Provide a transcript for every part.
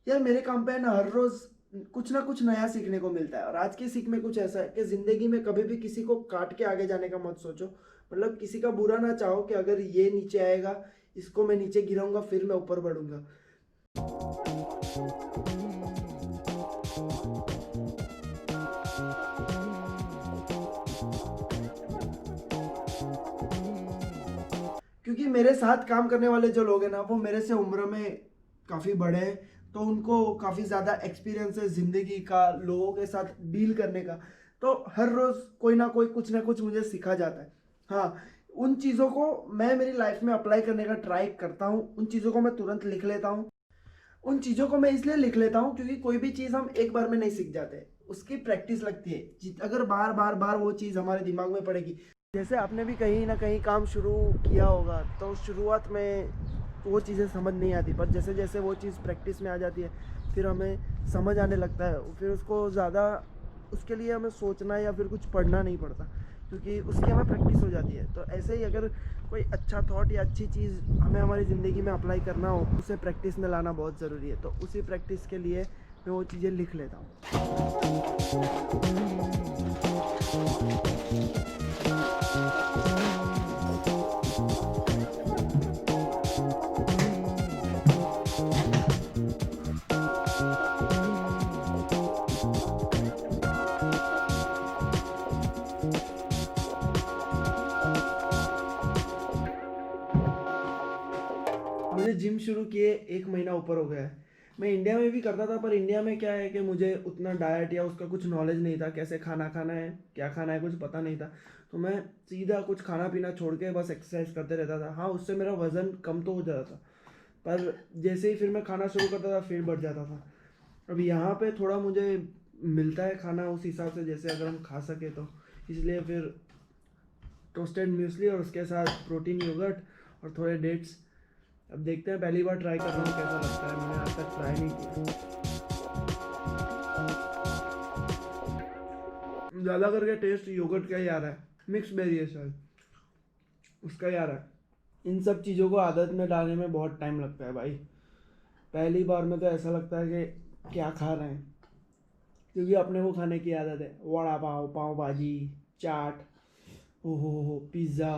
यार मेरे काम पे है ना, हर रोज़ कुछ ना कुछ नया सीखने को मिलता है। और आज की सीख में कुछ ऐसा है कि ज़िंदगी में कभी भी किसी को काट के आगे जाने का मत सोचो। मतलब किसी का बुरा ना चाहो कि अगर ये नीचे आएगा, इसको मैं नीचे गिराऊँगा फिर मैं ऊपर बढ़ूँगा। क्योंकि मेरे साथ काम करने वाले जो लोग हैं ना, वो मेरे से उम्र में काफ़ी बड़े हैं, तो उनको काफ़ी ज़्यादा एक्सपीरियंस है ज़िंदगी का, लोगों के साथ डील करने का। तो हर रोज़ कोई ना कोई कुछ ना कुछ मुझे सिखा जाता है। हाँ, उन चीज़ों को मैं मेरी लाइफ में अप्लाई करने का ट्राई करता हूँ, उन चीज़ों को मैं तुरंत लिख लेता हूँ। उन चीज़ों को मैं इसलिए लिख लेता हूँ क्योंकि कोई भी चीज़ हम एक बार में नहीं सीख जाते, उसकी प्रैक्टिस लगती है। अगर बार बार बार वो चीज़ हमारे दिमाग में पड़ेगी, जैसे आपने भी कहीं ना कहीं काम शुरू किया होगा, तो शुरुआत में वो चीज़ें समझ नहीं आती, पर जैसे जैसे वो चीज़ प्रैक्टिस में आ जाती है फिर हमें समझ आने लगता है। फिर उसको ज़्यादा उसके लिए हमें सोचना या फिर कुछ पढ़ना नहीं पड़ता, क्योंकि उसकी हमें प्रैक्टिस हो जाती है। तो ऐसे ही अगर कोई अच्छा थॉट या अच्छी चीज़ हमें हमारी ज़िंदगी में अप्लाई करना हो, उसे प्रैक्टिस में लाना बहुत ज़रूरी है। तो उसी प्रैक्टिस के लिए मैं वो चीज़ें लिख लेता हूँ। मुझे जिम शुरू किए 1 महीना ऊपर हो गया है। मैं इंडिया में भी करता था, पर इंडिया में क्या है कि मुझे उतना डाइट या उसका कुछ नॉलेज नहीं था, कैसे खाना खाना है, क्या खाना है, कुछ पता नहीं था। तो मैं सीधा कुछ खाना-पीना छोड़ के बस एक्सरसाइज करते रहता था। हाँ, उससे मेरा वज़न कम तो हो जाता था, पर जैसे ही फिर मैं खाना शुरू करता था, फिर बढ़ जाता था। अब यहाँ पे थोड़ा मुझे मिलता है खाना उस हिसाब से, जैसे अगर हम खा सकें तो। इसलिए फिर टोस्टेड म्यूस्ली और उसके साथ प्रोटीन योगर्ट और थोड़े डेट्स। अब देखते हैं, पहली बार ट्राई कर रहा हूँ कैसा लगता है, मैंने आज तक ट्राई नहीं किया। ज़्यादा करके टेस्ट योगर्ट का ही आ रहा है, मिक्स बेरी है शायद, उसका ही आ रहा है। इन सब चीज़ों को आदत में डालने में बहुत टाइम लगता है भाई। पहली बार में तो ऐसा लगता है कि क्या खा रहे हैं, क्योंकि अपने को खाने की आदत है, वड़ा पाव, पाव भाजी, चाट, ओहो हो पिज़्ज़ा।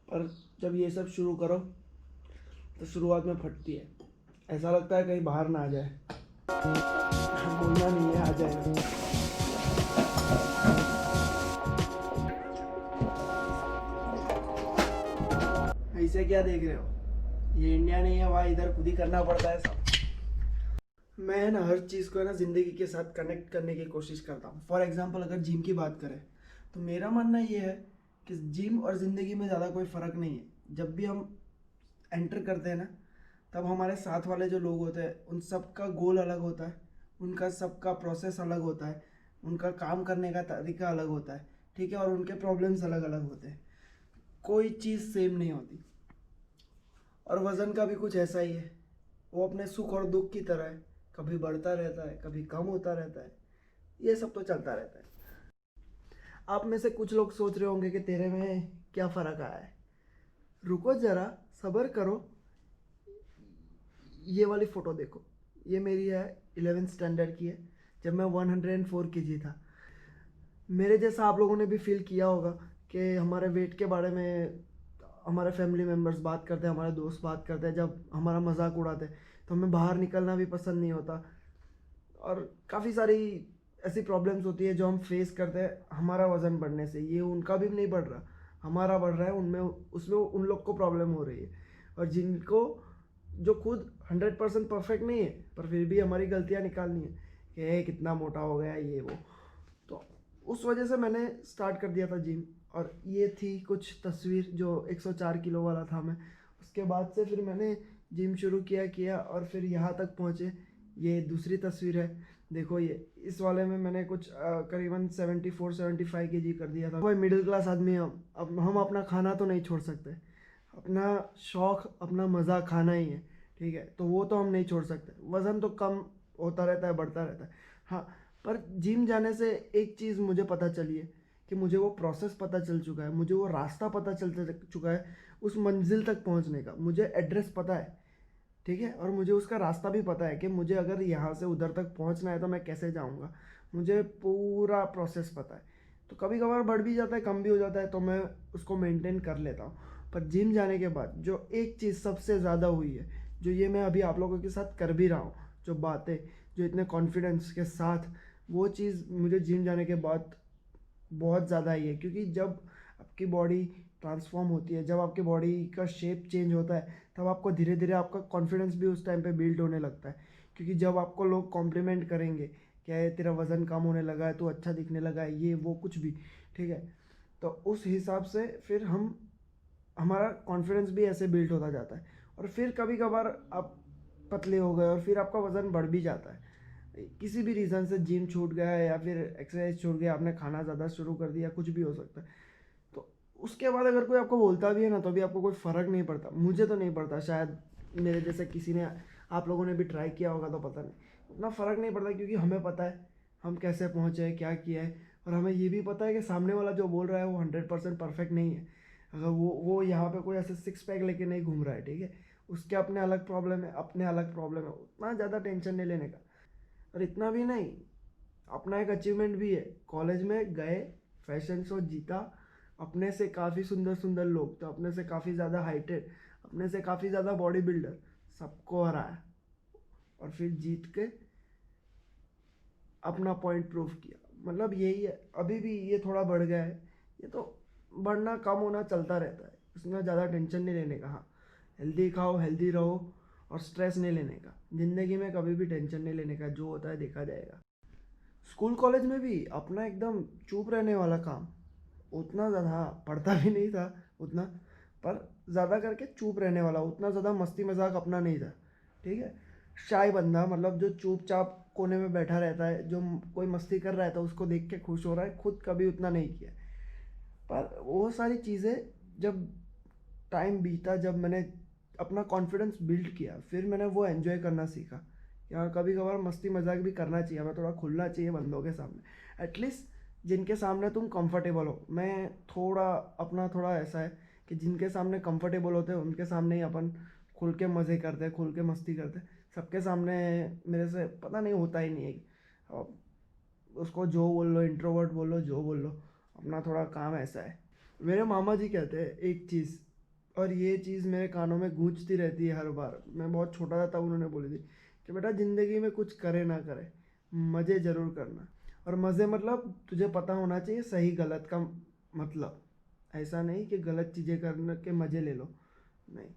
पर जब ये सब शुरू करो तो शुरुआत में फटती है, ऐसा लगता है कहीं बाहर ना आ जाए। बोलना नहीं है, आ जाएगा। ऐसे क्या देख रहे हो, ये इंडिया नहीं है भाई, इधर खुद ही करना पड़ता है सब। मैं ना हर चीज़ को है ना ज़िंदगी के साथ कनेक्ट करने की कोशिश करता हूँ। फॉर एग्जांपल अगर जिम की बात करें, तो मेरा मानना ये है कि जिम और ज़िंदगी में ज़्यादा कोई फ़र्क नहीं है। जब भी हम एंटर करते हैं ना, तब हमारे साथ वाले जो लोग होते हैं उन सब का गोल अलग होता है, उनका सबका प्रोसेस अलग होता है, उनका काम करने का तरीका अलग होता है, ठीक है, और उनके प्रॉब्लम्स अलग अलग होते हैं। कोई चीज़ सेम नहीं होती। और वज़न का भी कुछ ऐसा ही है, वो अपने सुख और दुख की तरह है, कभी बढ़ता रहता है, कभी कम होता रहता है। ये सब तो चलता रहता है। आप में से कुछ लोग सोच रहे होंगे कि तेरे में क्या फ़र्क आया है। रुको ज़रा, सब्र करो। ये वाली फ़ोटो देखो, ये मेरी है 11th स्टैंडर्ड की है, जब मैं 104 केजी था। मेरे जैसा आप लोगों ने भी फील किया होगा कि हमारे वेट के बारे में हमारे फैमिली मेम्बर्स बात करते हैं, हमारे दोस्त बात करते हैं, जब हमारा मजाक उड़ाते हैं, तो हमें बाहर निकलना भी पसंद नहीं होता। और काफ़ी सारी ऐसी प्रॉब्लम्स होती है जो हम फेस करते हैं हमारा वज़न बढ़ने से। ये उनका भी नहीं बढ़ रहा, हमारा बढ़ रहा है, उनमें उसमें उन लोग को प्रॉब्लम हो रही है। और जिनको जो खुद 100% परफेक्ट नहीं है, पर फिर भी हमारी गलतियाँ निकालनी है कि ये कितना मोटा हो गया ये वो। तो उस वजह से मैंने स्टार्ट कर दिया था जिम। और ये थी कुछ तस्वीर जो 104 किलो वाला था मैं। उसके बाद से फिर मैंने जिम शुरू किया किया और फिर यहाँ तक पहुँचे। ये दूसरी तस्वीर है, देखो ये इस वाले में मैंने कुछ करीबन 74-75 केजी कर दिया था। भाई मिडिल क्लास आदमी हम, अब हम अपना खाना तो नहीं छोड़ सकते, अपना शौक़ अपना मज़ा खाना ही है, ठीक है, तो वो तो हम नहीं छोड़ सकते। वज़न तो कम होता रहता है, बढ़ता रहता है। हाँ, पर जिम जाने से एक चीज़ मुझे पता चली है कि मुझे वो प्रोसेस पता चल चुका है, मुझे वो रास्ता पता चल चुका है उस मंजिल तक पहुंचने का। मुझे एड्रेस पता है, ठीक है। और मुझे उसका रास्ता भी पता है कि मुझे अगर यहाँ से उधर तक पहुँचना है तो मैं कैसे जाऊँगा, मुझे पूरा प्रोसेस पता है। तो कभी कभार बढ़ भी जाता है, कम भी हो जाता है, तो मैं उसको मेंटेन कर लेता हूँ। पर जिम जाने के बाद जो एक चीज़ सबसे ज़्यादा हुई है, जो ये मैं अभी आप लोगों के साथ कर भी रहा हूँ, जो बातें जो इतने कॉन्फिडेंस के साथ, वो चीज़ मुझे जिम जाने के बाद बहुत ज़्यादा ही है। क्योंकि जब आपकी बॉडी ट्रांसफॉर्म होती है, जब आपकी बॉडी का शेप चेंज होता है, तब आपको धीरे धीरे आपका कॉन्फिडेंस भी उस टाइम पे बिल्ड होने लगता है। क्योंकि जब आपको लोग कॉम्प्लीमेंट करेंगे, क्या है तेरा वज़न कम होने लगा है, तू अच्छा दिखने लगा है, ये वो कुछ भी, ठीक है, तो उस हिसाब से फिर हमारा कॉन्फिडेंस भी ऐसे बिल्ड होता जाता है। और फिर कभी कभार आप पतले हो गए और फिर आपका वज़न बढ़ भी जाता है, किसी भी रीज़न से जिम छूट गया या फिर एक्सरसाइज छूट गया, आपने खाना ज़्यादा शुरू कर दिया, कुछ भी हो सकता है। तो उसके बाद अगर कोई आपको बोलता भी है ना, तो भी आपको कोई फ़र्क नहीं पड़ता। मुझे तो नहीं पड़ता, शायद मेरे जैसे किसी ने, आप लोगों ने भी ट्राई किया होगा तो पता नहीं, उतना फ़र्क नहीं पड़ता। क्योंकि हमें पता है हम कैसे पहुँचे हैं, क्या किया है। और हमें ये भी पता है कि सामने वाला जो बोल रहा है वो 100% परफेक्ट नहीं है। अगर वो यहाँ पे कोई ऐसे सिक्स पैक लेके नहीं घूम रहा है, ठीक है, उसके अपने अलग प्रॉब्लम है, अपने अलग प्रॉब्लम है। उतना ज़्यादा टेंशन नहीं लेने का। और इतना भी नहीं, अपना एक अचीवमेंट भी है, कॉलेज में गए, फैशन शो जीता, अपने से काफ़ी सुंदर सुंदर लोग, तो अपने से काफ़ी ज़्यादा हाइटेड, अपने से काफ़ी ज़्यादा बॉडी बिल्डर, सबको हराया और फिर जीत के अपना पॉइंट प्रूव किया। मतलब यही है। अभी भी ये थोड़ा बढ़ गया है, ये तो बढ़ना कम होना चलता रहता है, उसमें ज़्यादा टेंशन नहीं लेने का। हाँ, हेल्दी खाओ, हेल्दी रहो, और स्ट्रेस नहीं लेने का। ज़िंदगी में कभी भी टेंशन नहीं लेने का, जो होता है देखा जाएगा। स्कूल कॉलेज में भी अपना एकदम चुप रहने वाला काम, उतना ज़्यादा, हाँ पढ़ता भी नहीं था उतना, पर ज़्यादा करके चुप रहने वाला, उतना ज़्यादा मस्ती मजाक अपना नहीं था, ठीक है। शाय बंदा, मतलब जो चुपचाप कोने में बैठा रहता है, जो कोई मस्ती कर रहा है तो उसको देख के खुश हो रहा है, खुद कभी उतना नहीं किया। पर वो सारी चीज़ें जब टाइम बीता, जब मैंने अपना कॉन्फिडेंस बिल्ड किया, फिर मैंने वो एंजॉय करना सीखा। यार कभी कभार मस्ती मजाक भी करना चाहिए, हमें थोड़ा खुलना चाहिए बंदों के सामने, एटलीस्ट जिनके सामने तुम कंफर्टेबल हो। मैं थोड़ा अपना थोड़ा ऐसा है कि जिनके सामने कंफर्टेबल होते हैं उनके सामने ही अपन खुल के मज़े करते हैं, खुल के मस्ती करते हैं। सबके सामने मेरे से पता नहीं होता ही नहीं है। अब उसको जो बोल लो, इंट्रोवर्ट बोल लो, जो बोल लो, अपना थोड़ा काम ऐसा है। मेरे मामा जी कहते हैं एक चीज़, और ये चीज़ मेरे कानों में गूंजती रहती है हर बार। मैं बहुत छोटा था तब उन्होंने बोली थी कि बेटा ज़िंदगी में कुछ करे ना करे, मज़े ज़रूर करना। और मज़े मतलब तुझे पता होना चाहिए सही गलत का मतलब, ऐसा नहीं कि गलत चीज़ें करने के मज़े ले लो, नहीं।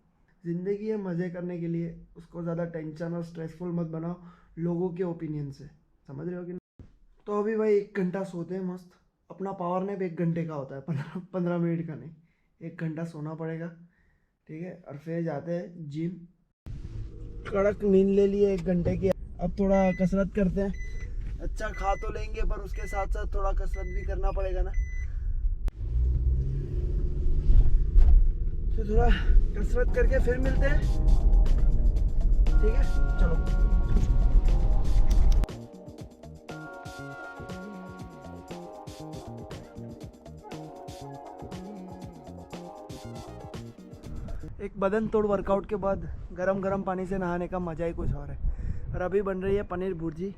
ज़िंदगी है मज़े करने के लिए, उसको ज़्यादा टेंशन और स्ट्रेसफुल मत बनाओ लोगों के ओपिनियन से, समझ रहे हो कि नहीं। तो अभी भाई 1 घंटा सोते हैं मस्त। अपना पावर नैप 1 घंटे का होता है, 15 मिनट का नहीं, 1 घंटा सोना पड़ेगा, ठीक है। और फिर जाते हैं जिम, कड़क नींद ले लिए 1 घंटे की। अब थोड़ा कसरत करते हैं। अच्छा खा तो लेंगे, पर उसके साथ साथ थोड़ा कसरत भी करना पड़ेगा ना। तो थोड़ा कसरत करके फिर मिलते हैं, ठीक है, चलो। एक बदन तोड़ वर्कआउट के बाद गरम गरम पानी से नहाने का मज़ा ही कुछ और है। और अभी बन रही है पनीर भुर्जी,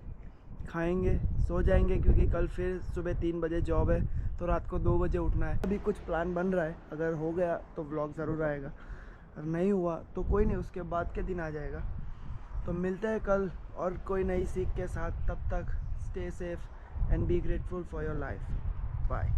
खाएंगे, सो जाएंगे, क्योंकि कल फिर सुबह 3 बजे जॉब है, तो रात को 2 बजे उठना है। अभी कुछ प्लान बन रहा है, अगर हो गया तो व्लॉग ज़रूर आएगा, और नहीं हुआ तो कोई नहीं, उसके बाद के दिन आ जाएगा। तो मिलते हैं कल और कोई नई सीख के साथ। तब तक stay safe and be grateful for your life. Bye.